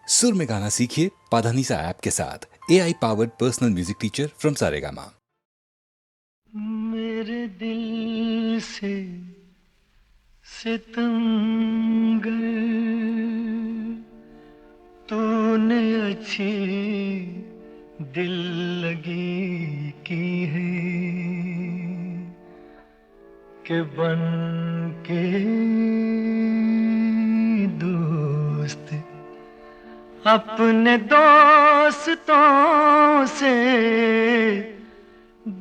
सुर में गाना सीखिए पाधानीसा ऐप के साथ। AI powered personal music teacher from Saregama. मेरे दिल से सितमगर तूने अच्छी दिल लगी की है कि बन के दोस्त अपने दोस्तों से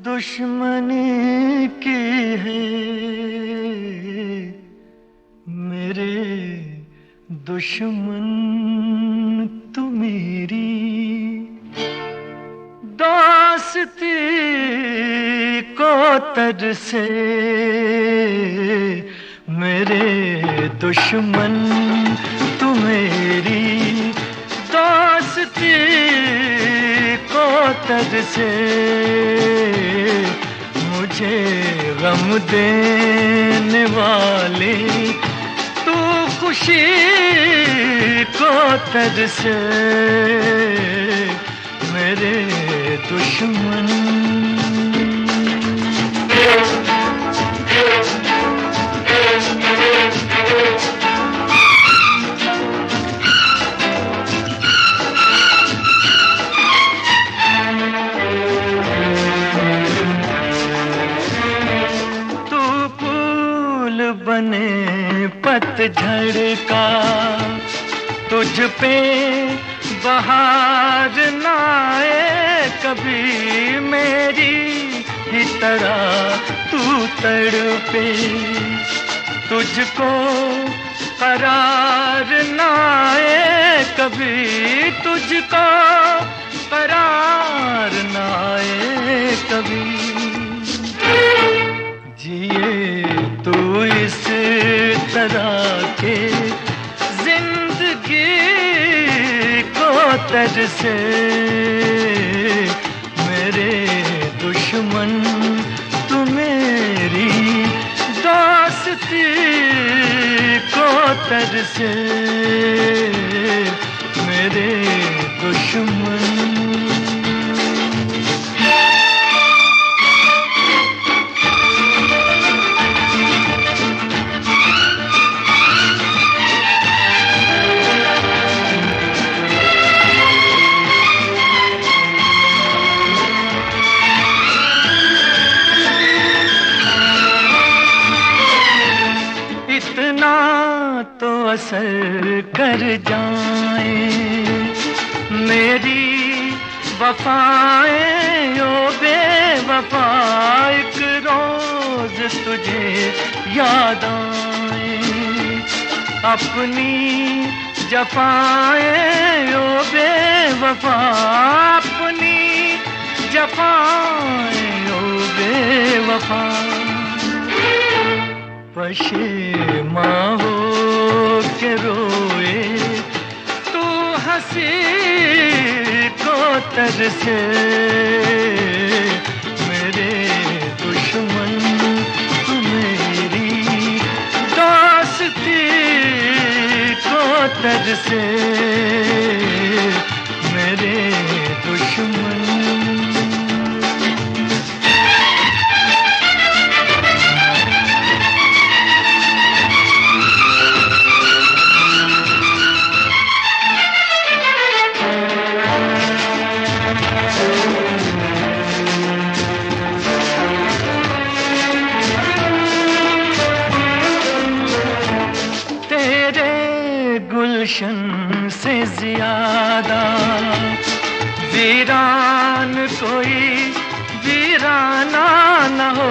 दुश्मनी की है। मेरे दुश्मन तू मेरी दोस्ती को तरसे। मेरे दुश्मन तू मेरी दोस्ती को तरसे। मुझे गम देने वाले तू खुशी को तरसे। मेरे दुश्मन बने पतझड़ का तुझ पे बहार ना आए कभी मेरी ही तरह तू तड़पे। तुझको करार ना आए कभी तुझको करार ना आए कभी। जिए तू इस तरह के जिंदगी को तरसे। मेरे दुश्मन तू मेरी दोस्ती को तरसे। मेरे दुश्मन तो असर कर जाए मेरी वफाएं ओ बेवफा। एक रोज तुझे याद आए अपनी जफाएं ओ बेवफा। अपनी जफाएं ओ बेवफा। पशेमा हो के रोए तू हंसी को तरसे। मेरे दुश्मन तू मेरी दोस्ती को तरसे। मेरे दुश्मन गुलशन से ज्यादा वीरान कोई वीराना न हो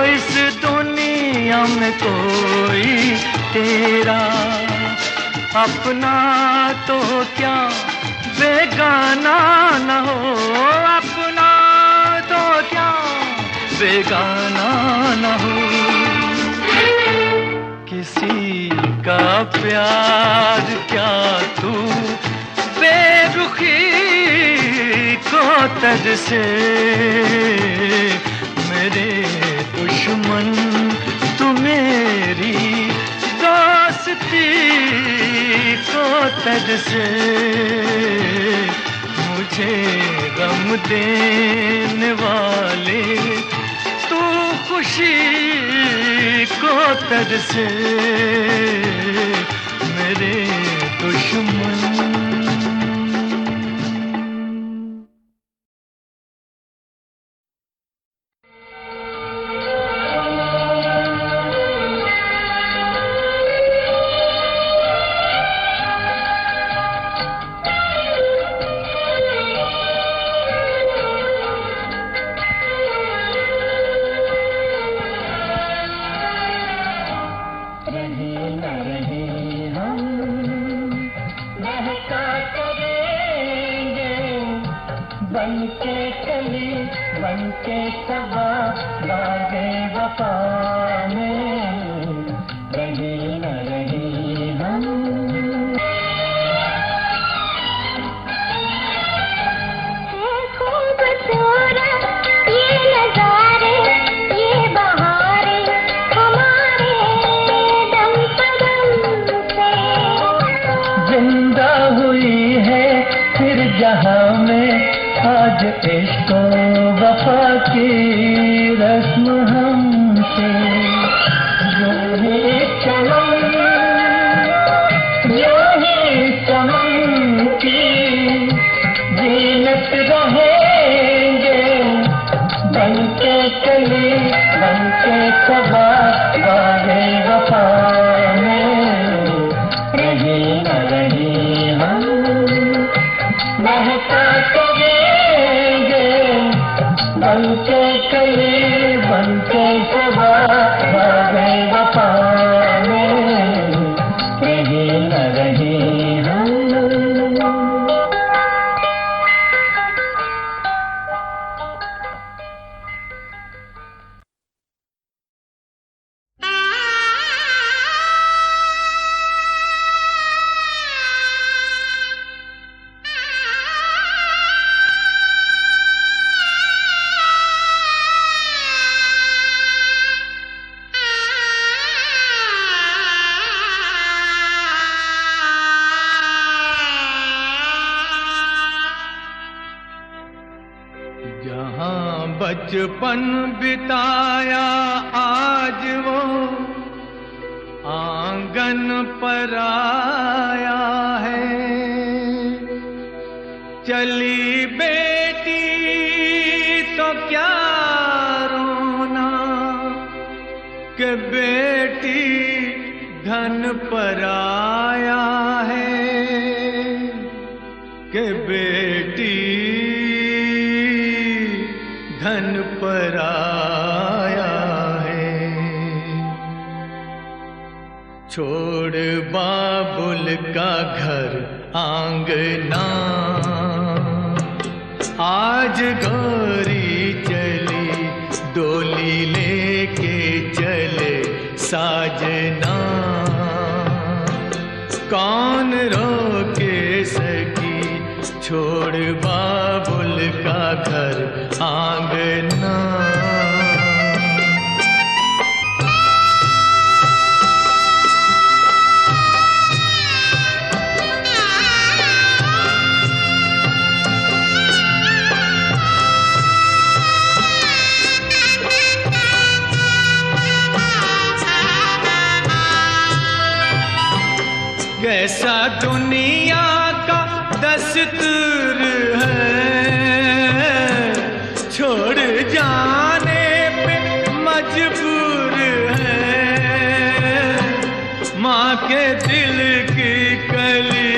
इस दुनिया में कोई तेरा। अपना तो क्या बेगाना न हो अपना तो क्या बेगाना न हो। किसी का प्यार क्या तू बेरुखी को तरसे। मेरे दुश्मन तू मेरी दोस्त हंसती को तज से मुझे गम देने वाले तू खुशी को तज से मेरे दुश्मन। बनके चली बनके सबा बागे वफा में रही न रही हम। खूबसूरत ये नजारे ये बहारे हमारे दम पदम से जिंदा हुई है फिर जहां में आज इश्क़ वफ़ा की रस्म हमसे। यूं ही चमन की जीनत रहेंगे बनके कली बनके सबा वाले वफ़ा में रही न रही हम। महका बनके कली बनके सबा वाले वफा में रही न रही हम। बचपन बिताया आज वो आंगन पर आया है। चली बेटी तो क्या रोना कि बेटी धन पर आया है कि बेटी धन पर आया है। छोड़ बाबुल का घर आंगना आज गौरी चली डोली लेके चले साजना। कौन रोके सकी छोड़ बाबुल का घर आंगना। कैसा दुनिया का दस्तूर है छोड़ जाने पे मजबूर है। माँ के दिल की कली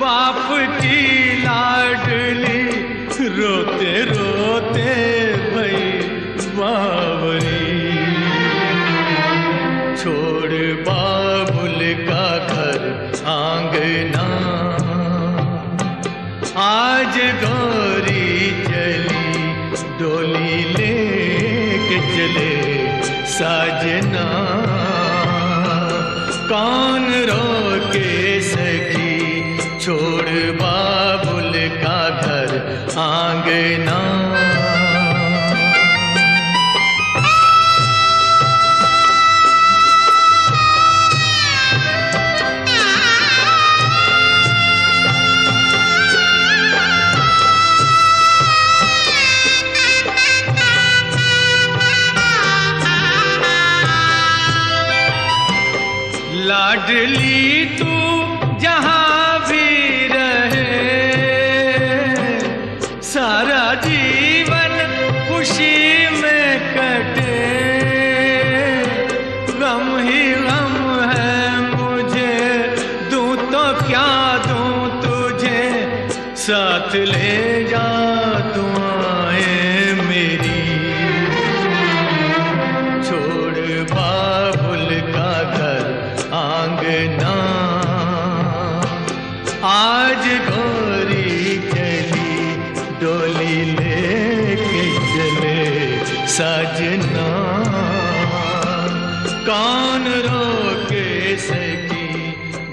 बाप की लाडली रोते रोते भई बावरी। छोड़ बाबुल का घर आंगना आज गौरी चली डोली लेके चले साजना। कौन रोके सकी छोड़ बाबुल का घर आंगना। साथ ले जा तू आए मेरी, छोड़ बाबुल का घर आंगना, आज गोरी चली डोली लेके चले सजना, कौन रोके सकी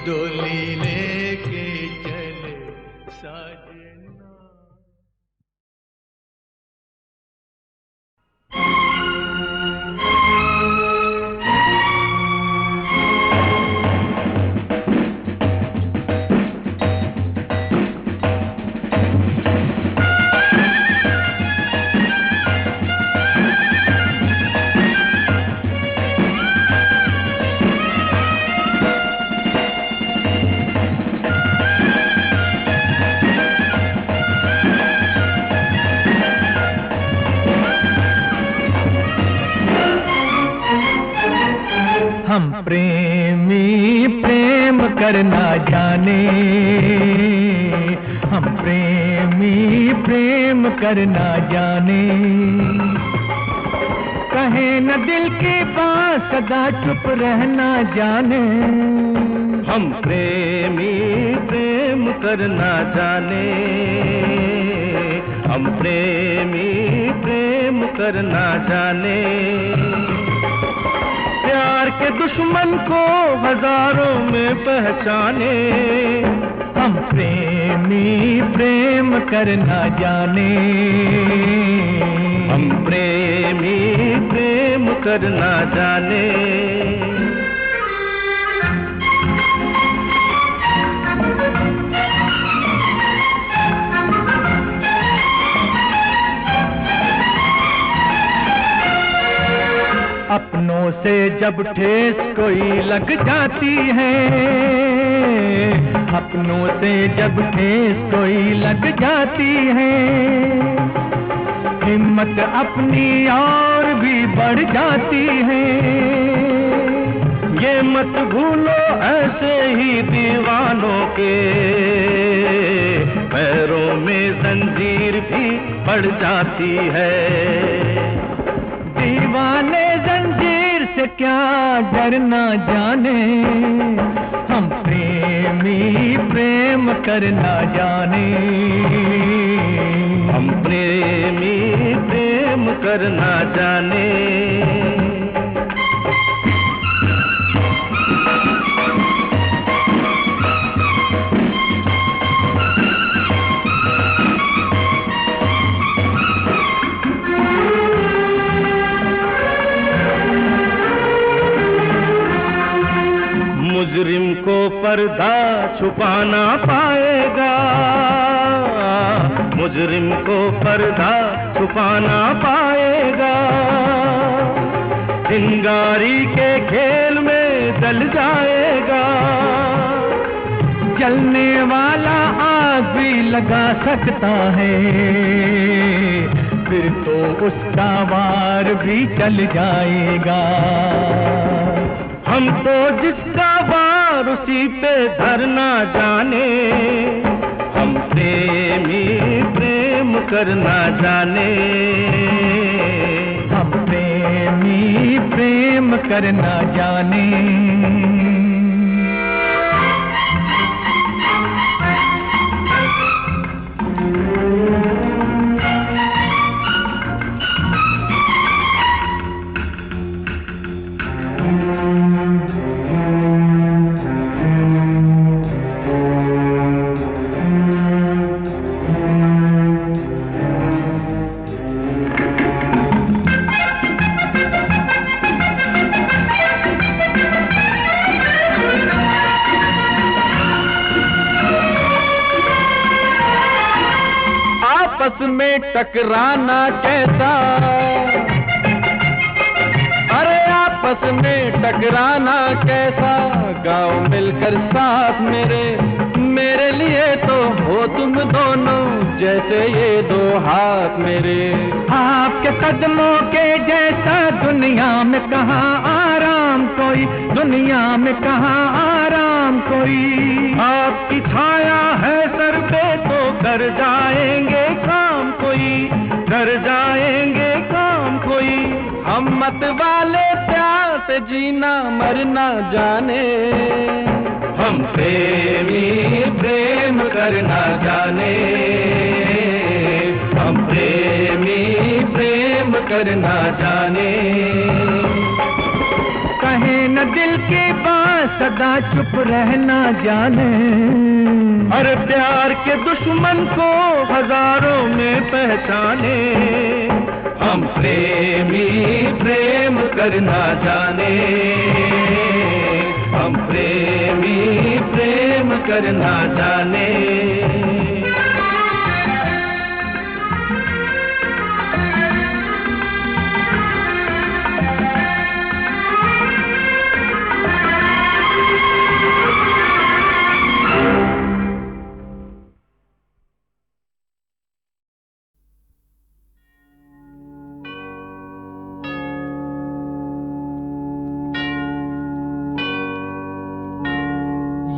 डोली लेके चले सजना। हम प्रेमी प्रेम करना जाने, हम प्रेमी प्रेम करना जाने, कहे न दिल की बात सदा चुप रहना जाने, हम प्रेमी प्रेम करना जाने, हम प्रेमी प्रेम करना जाने, प्यार के दुश्मन को हजारों में पहचाने, हम प्रेमी प्रेम करना जाने, हम प्रेमी प्रेम करना जाने। अपनों से जब ठेस कोई लग जाती है, अपनों से जब ठेस कोई लग जाती है, हिम्मत अपनी और भी बढ़ जाती है, ये मत भूलो ऐसे ही दीवानों के पैरों में जंजीर भी पड़ जाती है, दीवाने जंजीर से क्या डरना जाने, हम प्रेमी प्रेम करना जाने, हम प्रेमी प्रेम करना जाने। मुजरिम को पर्दा छुपा ना पाएगा, मुजरिम को पर्दा छुपा ना पाएगा, चिंगारी के खेल में जल जाएगा, जलने वाला आग भी लगा सकता है, फिर तो उसका वार भी चल जाएगा, हम तो जिसका वार उसी पे धरना जाने, हम प्रेमी प्रेम करना जाने, हम प्रेमी प्रेम करना जाने। आपस में टकराना कैसा, अरे आपस में टकराना कैसा, गाओ मिलकर साथ मेरे, मेरे लिए तो हो तुम दोनों जैसे ये दो हाथ मेरे, आपके कदमों के जैसा दुनिया में कहाँ आराम कोई, दुनिया में कहाँ आराम कोई, आपकी छाया है सर पे तो कर कर जाएंगे काम कोई, कर जाएंगे काम कोई। हम मत वाले प्यार से जीना मरना जाने, हम प्रेमी प्रेम करना जाने, हम प्रेमी प्रेम करना जाने। कहे न दिल की बात सदा चुप रहना जाने, हर प्यार के दुश्मन को हजारों में पहचाने। हम प्रेमी प्रेम करना जाने, हम प्रेमी प्रेम करना जाने।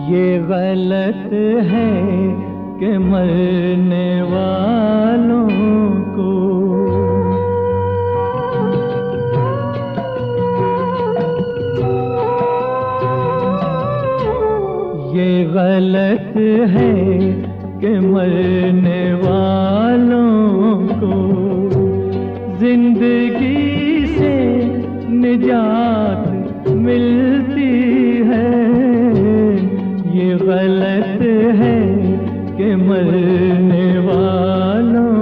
ये गलत है कि मरने वालों को ये गलत है कि मरने वालों को जिंदगी से निजात मिलती है। ये गलत है कि मरने वालों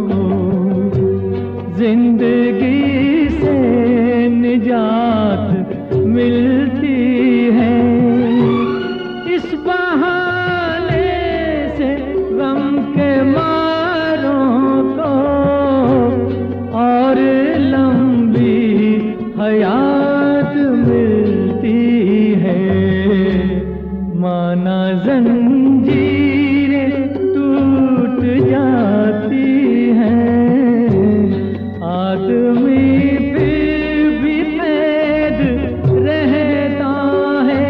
को जिंदगी से निजात मिलती है। इस बहाने से गम के मारों को और लंबी हयात मिलती है। माना जंजीरें टूट जाती हैं, आदमी फिर भी कैद रहता है।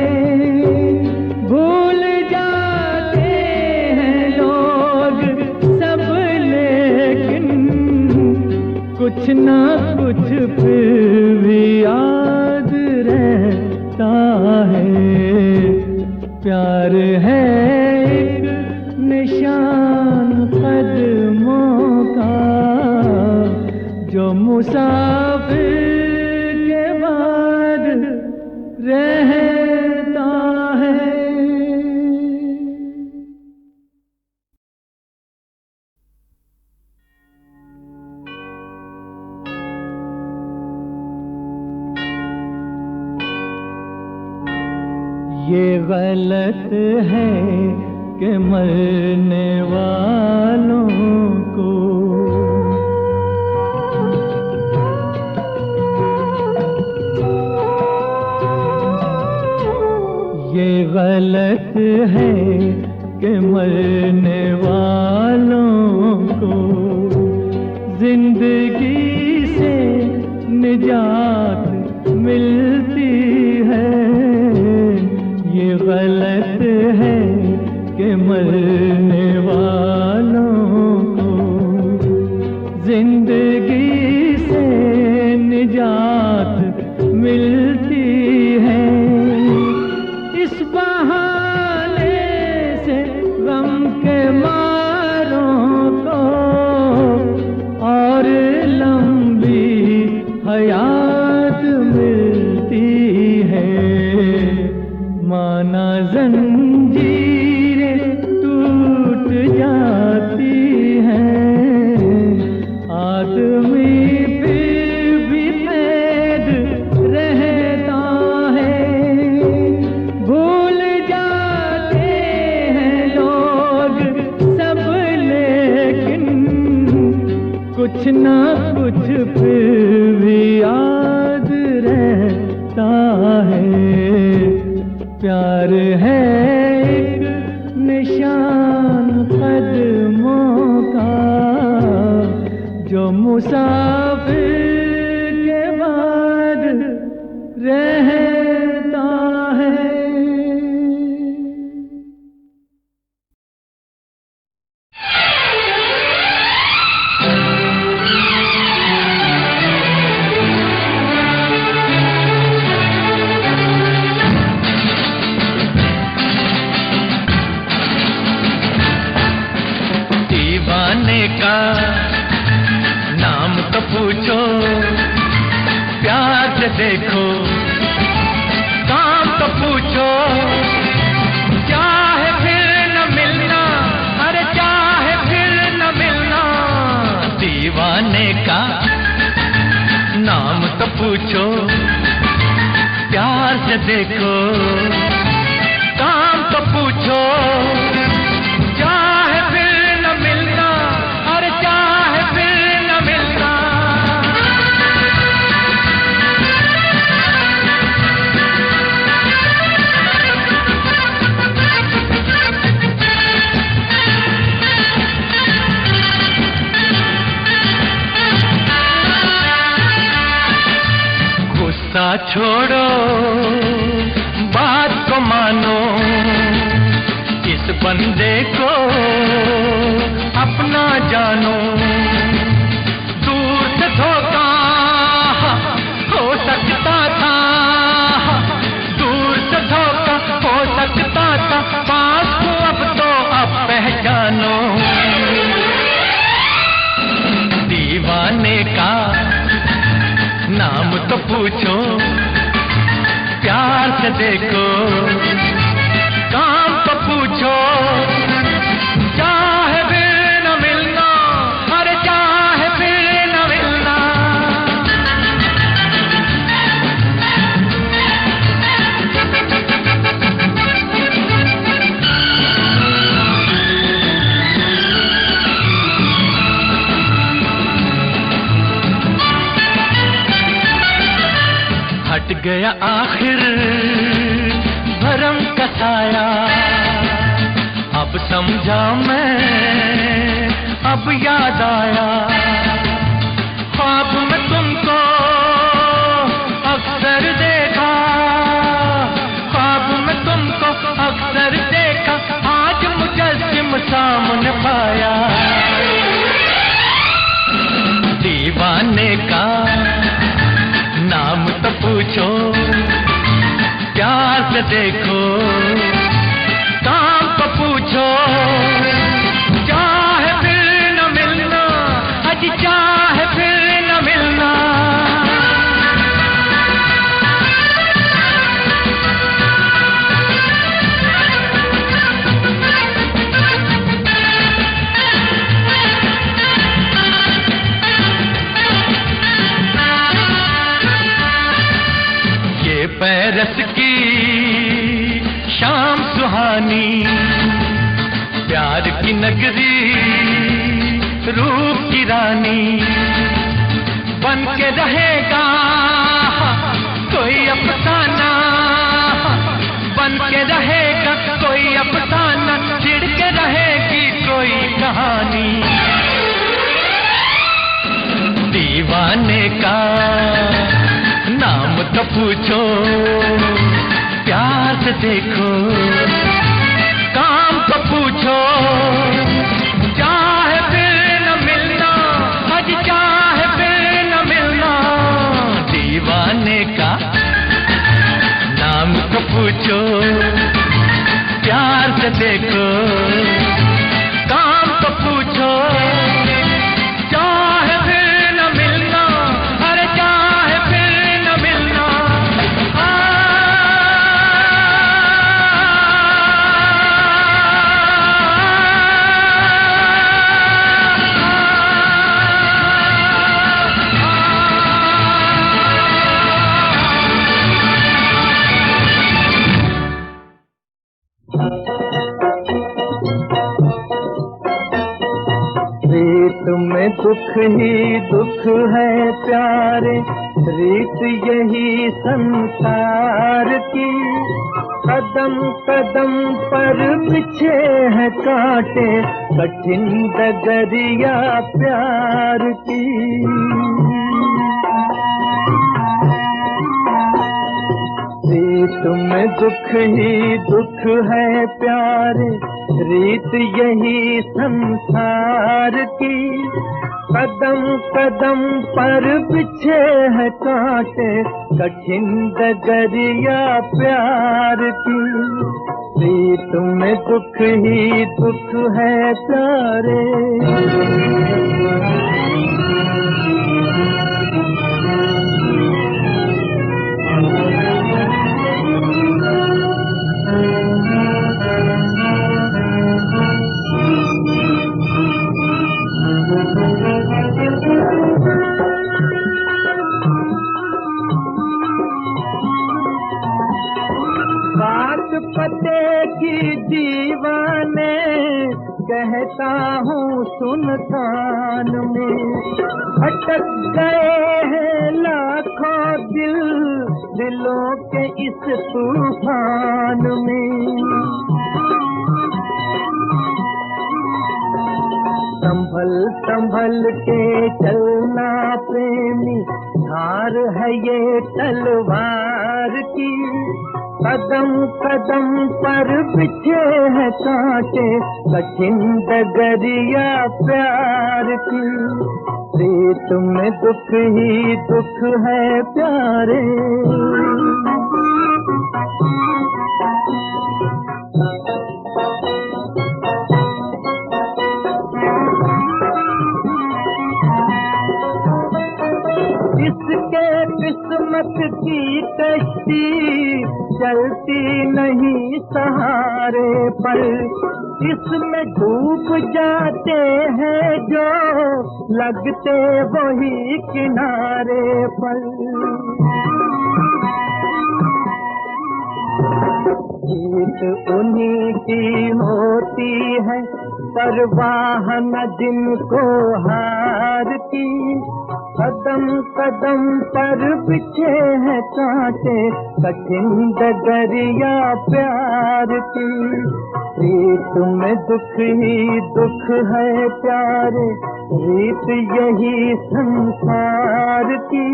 भूल जाते हैं लोग सब लेकिन कुछ ना कुछ फिर भी याद रहता है। प्यार है एक निशान कदमों का जो मुसाफिर के बाद रहता है। ये गलत है कि मरने वालों को ये गलत है कि मरने वालों को जिंदगी से निजात मिलती है। ये गलत है कि मरने वालों को जिंदगी से निजात मिलती है। इस बहाने से गम के मारों को और लंबी हयात मिलती है। माना जंजीरें टूट जाती हैं, आदमी फिर भी कैद रहता है। भूल जाते हैं लोग सब लेकिन कुछ ना कुछ फिर भी याद रहता है। प्यार है एक निशान कदमों का जो मुसाफिर के बाद रहता है। दीवाने का नाम तो पूछो, प्यार से देखो, काम तो पूछो, चाहे फिर न मिलना, अरे चाहे फिर न मिलना। दीवाने का नाम तो पूछो, प्यार से देखो, काम तो पूछो, चाहे फिर न मिलना, अरे चाहे फिर न मिलना। गुस्सा छोड़ो, बात को मानो, इस बंदे को अपना जानो। दूर से धोखा हो सकता था, दूर से धोखा हो सकता था, पास को अब तो अब पहचानो। दीवाने का नाम तो पूछो, प्यार से देखो, काम तो पूछो, चाहे फिर न मिलना, अरे चाहे फिर न मिलना। हट गया आखिर भरम का साया, अब समझा मैं, अब याद आया। ख्वाब में तुमको अक्सर देखा, ख्वाब में तुमको अक्सर देखा, आज मुजस्सिम सामने पाया। दीवाने का नाम तो पूछो, प्यार से देखो, काम तो पूछो, चाहे फिर न मिलना, अजी चाहे फिर न मिलना। पैरस की शाम सुहानी, प्यार की नगरी, रूप की रानी, बन के रहेगा कोई अफसाना, बन के रहेगा कोई अफसाना, छिड़ के रहेगी कोई कहानी। दीवाने का नाम तो पूछो, प्यार से देखो, काम तो पूछो, चाहे फिर न मिलना, आज चाहे फिर न मिलना। दीवाने का नाम तो पूछो, प्यार से देखो, काम तो पूछो, चाहे फिर न मिलना, अरे चाहे फिर न मिलना। रीत में दुख ही दुख है प्यारे, रीत यही संसार की। कदम कदम पर बिछे हैं कांटे, कठिन डगरिया प्यार की। रीत में दुख ही दुख है प्यारे, रीत यही संसार की। कदम कदम पर बिछे है कांटे, कठिन डगरिया प्यार की। प्रीत में दुख ही दुख है प्यारे। बात पते की दीवाने कहता हूँ सुन कान में, भटक गए हैं लाखों दिल दिलों के इस तूफान में। संभल संभल के चलना प्रेमी, धार है ये तलवार की, कदम कदम पर बिछे हैं कांटे, कठिन डगरिया प्यार की। प्रीत में दुख ही दुख है प्यारे। इसके किस्मत की कश्ती चलती नहीं सहारे पर, इसमें डूब जाते हैं जो लगते वही किनारे पर। जीत उन्हीं की होती है, परवाह न जिनको हार की, कदम कदम पर बिछे हैं कांटे, कठिन डगरिया प्यार की। प्रीत में दुख ही दुख है प्यारे, रीत यही संसार की,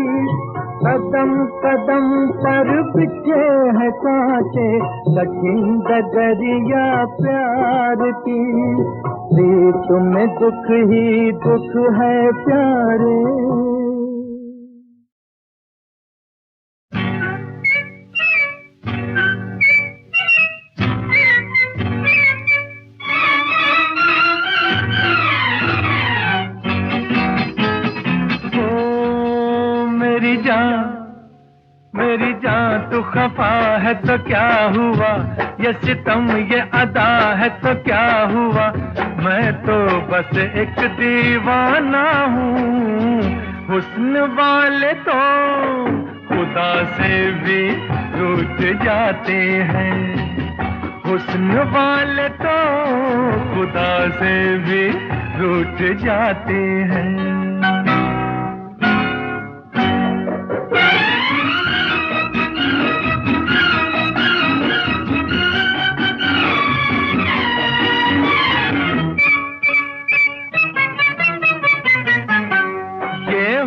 कदम कदम पर बिछे हैं कांटे, कठिन डगरिया प्यार की। प्रीत में दुख ही दुख है प्यारे। मेरी जान तू खफा है तो क्या हुआ, ये सितम ये अदा है तो क्या हुआ, मैं तो बस एक दीवाना हूँ। हुस्न वाले तो खुदा से भी रूठ जाते हैं, हुस्न वाले तो खुदा से भी रूठ जाते हैं।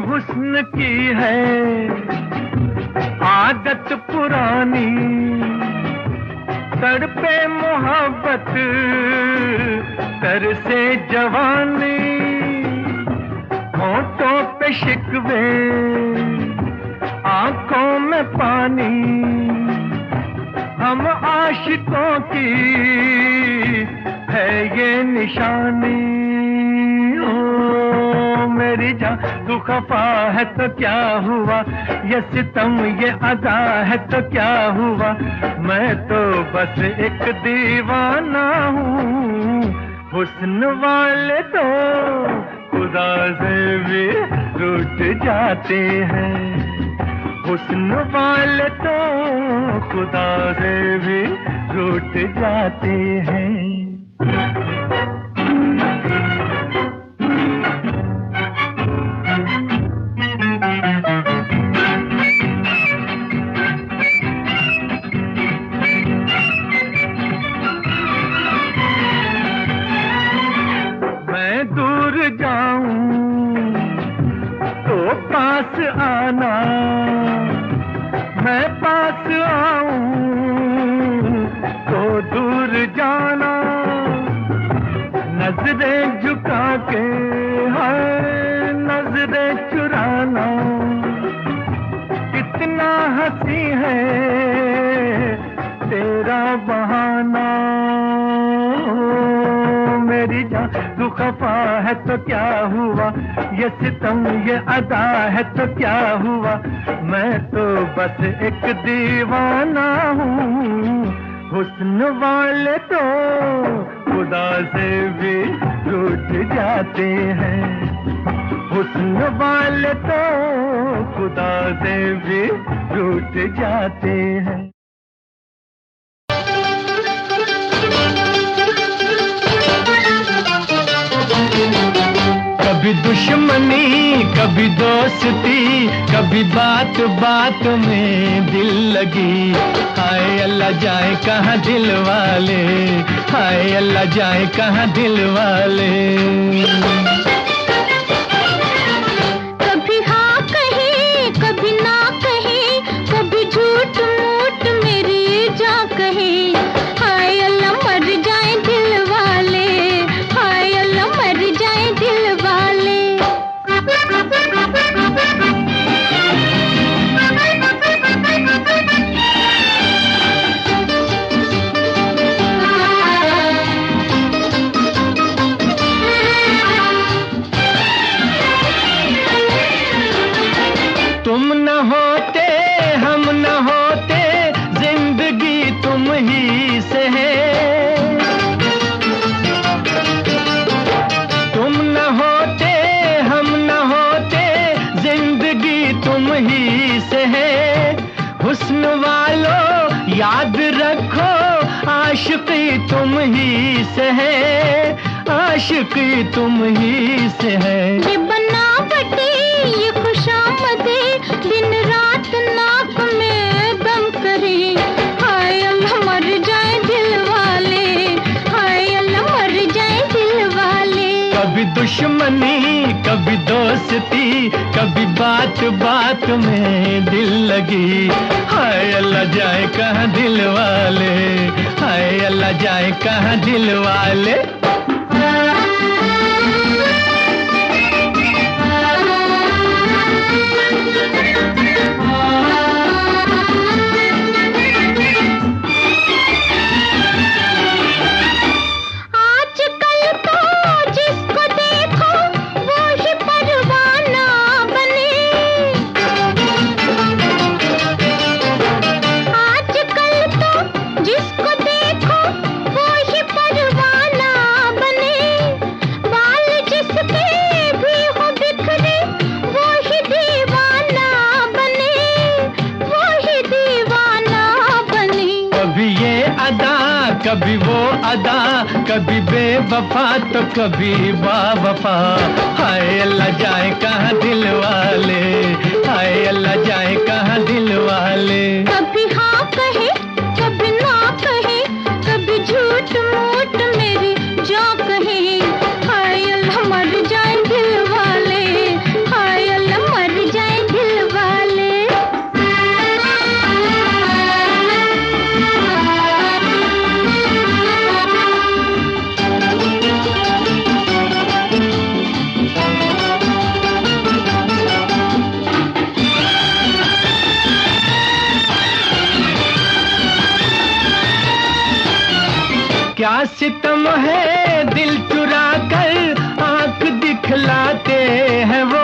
हुस्न की है आदत पुरानी, तड़पे मोहब्बत तरसे जवानी, होठों पे शिकवे आंखों में पानी, हम आशिकों की है ये निशानी। मेरी जान तू खफा है तो क्या हुआ, ये सितम ये अदा है तो क्या हुआ, मैं तो बस एक दीवाना हूँ। हुस्न वाले तो खुदा से भी रूठ जाते हैं, हुस्न वाले तो खुदा से भी रूठ जाते हैं। पास आना, मैं पास आऊं तो दूर जाना, नजरें झुका के है नजरें चुराना, कितना हंसी है तेरा बहाना। खफा है तो क्या हुआ, ये सितम ये अदा है तो क्या हुआ, मैं तो बस एक दीवाना हूँ। हुस्न वाले तो खुदा से भी रूठ जाते हैं, हुस्न वाले तो खुदा से भी रूठ जाते हैं। कभी दुश्मनी कभी दोस्ती, कभी बात बात में दिल लगी। हाय अल्लाह जाए कहाँ दिल वाले, हाय अल्लाह जाए कहाँ दिल वाले। कभी हाँ कहे कभी ना कहे, कभी झूठ मूठ मेरी जा कहे। हाय अल्लाह मर जाए दिल वाले, हाय अल्लाह मर जाए दिल वाले। तुम न होते हम न होते, जिंदगी तुम ही से है। तुम न होते हम न होते, जिंदगी तुम ही से है। हुस्न वालों याद रखो, आशिकी तुम ही से है, आशिकी तुम ही से है। ये बनावटी ये खुशामदी, दिन रात नाक में दम करे। हाय अल्लाह मर जाए दिल वाले, हाय अल्लाह मर जाए दिल वाले। कभी दुश्मनी कभी दोस्ती, कभी बात बात में दिल लगी। हाय अल्लाह जाए कहाँ दिल वाले, हाय अल्लाह जाए कहाँ दिल वाले। आजकल तो जिसको देखो वो ही परवाना बने। आजकल तो जिसको देखो वो ही परवाना बने। बाल जिसके भी हो बिखरे वो ही दीवाना बने, वो ही दीवाना बने। कभी ये अदा कभी वो अदा, कभी बेवफा तो कभी बावफा। हाय अल्लाह जाए कहाँ दिल वाले, हाय अल्लाह जाए कहाँ दिल वाले। कभी हाँ कहे कभी ना कहे, कभी झूठ मूठ मेरी जा कहे। हाय अल्लाह मर जाए दिल वाले, हाय अल्लाह मर जाए दिल वाले। क्या सितम है दिल चुरा कर आंख दिखलाते हैं वो।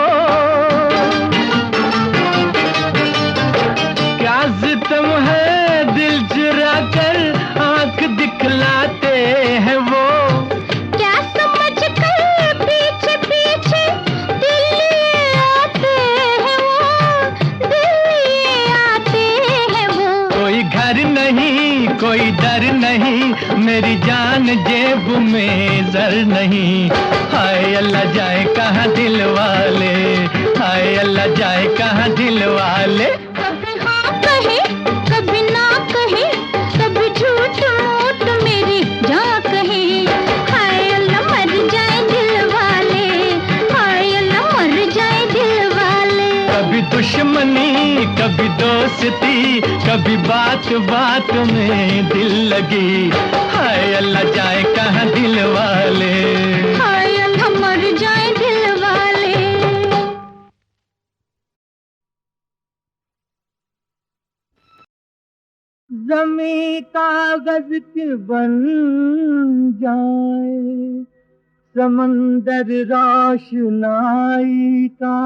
क्या सितम है दिल चुरा कर आंख दिखलाते हैं वो। क्या समझ कर पीछे पीछे दिल लिए आते हैं वो, दिल लिए आते हैं वो। कोई घर नहीं कोई डर नहीं, मेरी जान जेब में जर नहीं। हाय अल्लाह जाए कहाँ दिल वाले, हाय अल्लाह जाए कहाँ दिल वाले। कभी हाँ कहे कभी ना कहे, कभी झूठ मूठ मेरी जा कहे। हाय अल्लाह मर जाए दिल वाले, हाय अल्लाह मर जाए दिल वाले। कभी दुश्मनी कभी दोस्ती, कभी बात बात में दिल लगी। हाय अल्लाह जाए कहाँ दिल वाले, हाय अल्लाह मर जाए दिल वाले। ज़मीं कागज की बन जाए, समंदर रोशनाई का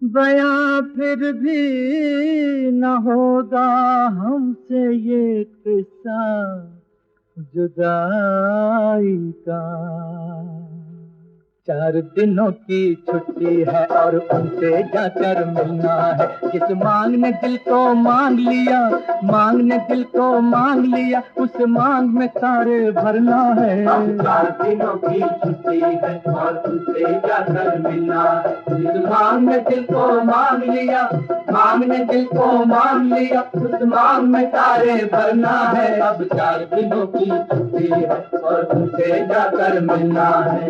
बयां फिर भी न होगा हमसे ये किस्सा जुदाई का। 4 दिनों की छुट्टी है और उनसे जाकर मिलना है। जिस मांग ने दिल को मांग लिया, मांग ने दिल को मांग लिया, उस मांग में सारे भरना है। 4 दिनों की छुट्टी है और उनसे जाकर मिलना है। जिस मांग ने दिल को मांग लिया, मांग ने दिल को मांग लिया, उस मांग में सारे भरना है। अब 4 दिनों की छुट्टी है और उनसे जाकर मिलना है।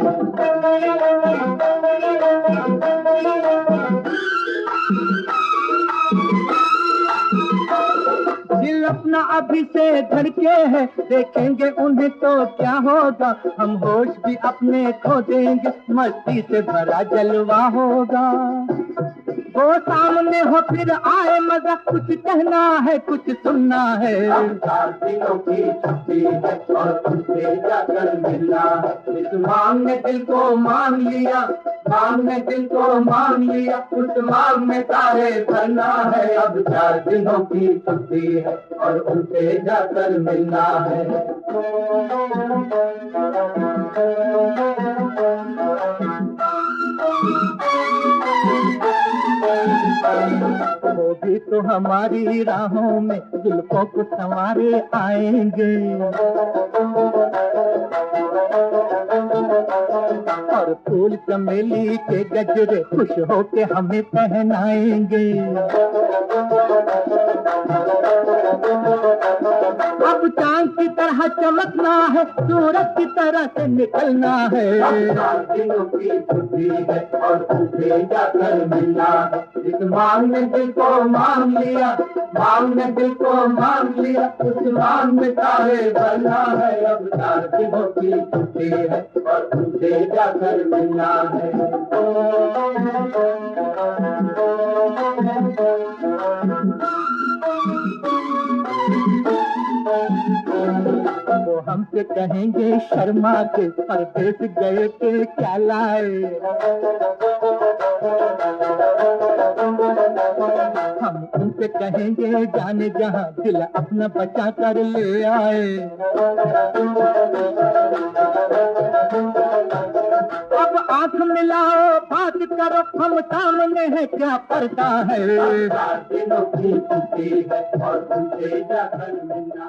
दिल अपना अभी से धड़के है, देखेंगे उन्हें तो क्या होगा। हम होश भी अपने खो देंगे, मस्ती से भरा जलवा होगा। वो सामने हो फिर आए मजा, कुछ कहना है कुछ सुनना है। 4 दिनों की छुट्टी है और उनसे जाकर मिलना है। इस मांग ने दिल को मांग लिया, मांग ने दिल को मांग लिया, उस मांग में सारे भरना है। अब 4 दिनों की छुट्टी है और उनसे जाकर मिलना है। वो भी तो हमारी राहों में जुल्फों को संवारे आएंगे और फूल चमेली के गजरे खुश होके हमें पहनाएंगे। अब चांद की तरह चमकना है, सूरज की तरह से निकलना है। 4 दिनों की छुट्टी है और उनसे जाकर मिलना है। इस मांग ने दिल को मांग लिया, मांग ने दिल को मांग लिया, उस मांग में सारे भरना है। अब 4 दिनों की छुट्टी है और उनसे जाकर मिलना है। वो हमसे कहेंगे शर्मा के परदेस गए के क्या लाए। हम उनसे कहेंगे जाने जहां दिल अपना बचा कर ले आए। अब आंख मिलाओ बात करो, हम सामने है क्या पर्दा है। 4 दिनों की छुट्टी है और उनसे जाकर मिलना।